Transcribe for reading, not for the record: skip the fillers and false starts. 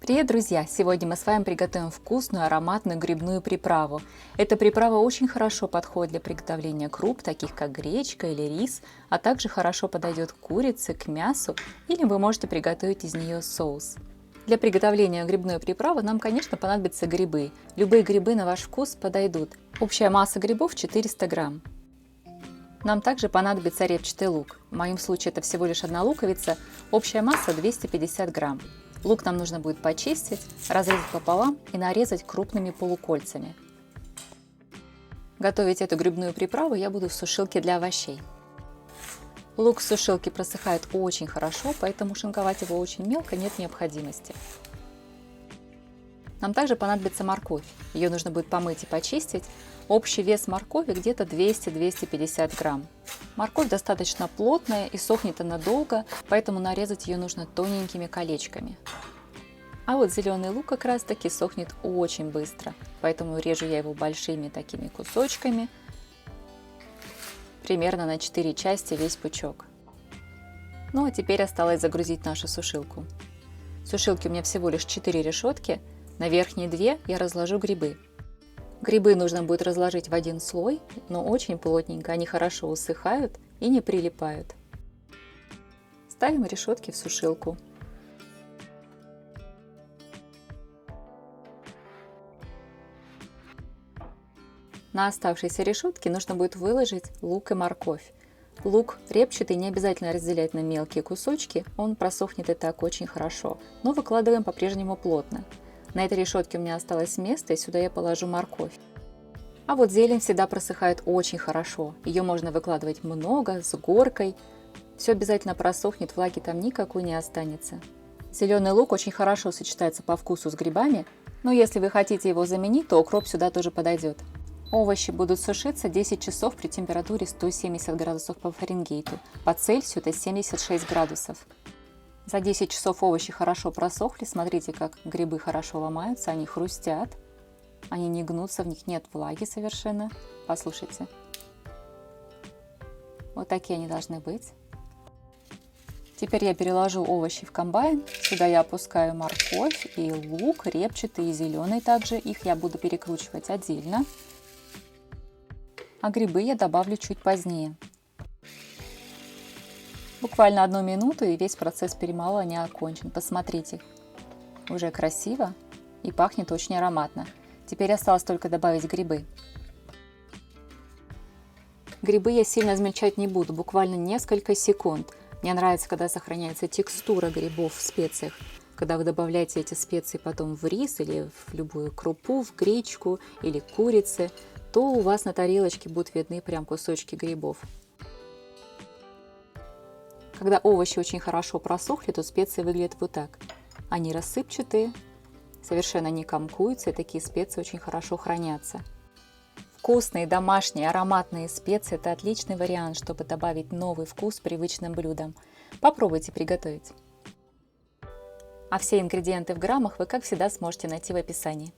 Привет, друзья! Сегодня мы с вами приготовим вкусную ароматную грибную приправу. Эта приправа очень хорошо подходит для приготовления круп, таких как гречка или рис, а также хорошо подойдет к курице, к мясу, или вы можете приготовить из нее соус. Для приготовления грибной приправы нам, конечно, понадобятся грибы. Любые грибы на ваш вкус подойдут. Общая масса грибов 400 грамм. Нам также понадобится репчатый лук. В моем случае это всего лишь одна луковица. Общая масса 250 грамм. Лук нам нужно будет почистить, разрезать пополам и нарезать крупными полукольцами. Готовить эту грибную приправу я буду в сушилке для овощей. Лук в сушилке просыхает очень хорошо, поэтому шинковать его очень мелко нет необходимости. Нам также понадобится морковь. Ее нужно будет помыть и почистить. Общий вес моркови где-то 200-250 грамм. Морковь достаточно плотная и сохнет она долго, поэтому нарезать ее нужно тоненькими колечками. А вот зеленый лук как раз таки сохнет очень быстро, поэтому режу я его большими такими кусочками, примерно на 4 части весь пучок. Ну а теперь осталось загрузить нашу сушилку. В сушилке у меня всего лишь 4 решетки, на верхние 2 я разложу грибы. Грибы нужно будет разложить в один слой, но очень плотненько, они хорошо усыхают и не прилипают. Ставим решетки в сушилку. На оставшиеся решетки нужно будет выложить лук и морковь. Лук репчатый не обязательно разделять на мелкие кусочки, он просохнет и так очень хорошо, но выкладываем по-прежнему плотно. На этой решетке у меня осталось место, и сюда я положу морковь. А вот зелень всегда просыхает очень хорошо. Ее можно выкладывать много, с горкой. Все обязательно просохнет, влаги там никакой не останется. Зеленый лук очень хорошо сочетается по вкусу с грибами, но если вы хотите его заменить, то укроп сюда тоже подойдет. Овощи будут сушиться 10 часов при температуре 170 градусов по Фаренгейту. По Цельсию это 76 градусов. За 10 часов овощи хорошо просохли, смотрите, как грибы хорошо ломаются, они хрустят, они не гнутся, в них нет влаги совершенно. Послушайте. Вот такие они должны быть. Теперь я переложу овощи в комбайн, сюда я опускаю морковь и лук, репчатый и зеленый также, их я буду перекручивать отдельно, а грибы я добавлю чуть позднее. Буквально 1 минуту, и весь процесс перемалывания окончен. Посмотрите, уже красиво и пахнет очень ароматно. Теперь осталось только добавить грибы. Грибы я сильно измельчать не буду, буквально несколько секунд. Мне нравится, когда сохраняется текстура грибов в специях. Когда вы добавляете эти специи потом в рис или в любую крупу, в гречку или курице, то у вас на тарелочке будут видны прям кусочки грибов. Когда овощи очень хорошо просохли, то специи выглядят вот так. Они рассыпчатые, совершенно не комкуются, и такие специи очень хорошо хранятся. Вкусные, домашние, ароматные специи – это отличный вариант, чтобы добавить новый вкус привычным блюдам. Попробуйте приготовить. А все ингредиенты в граммах вы, как всегда, сможете найти в описании.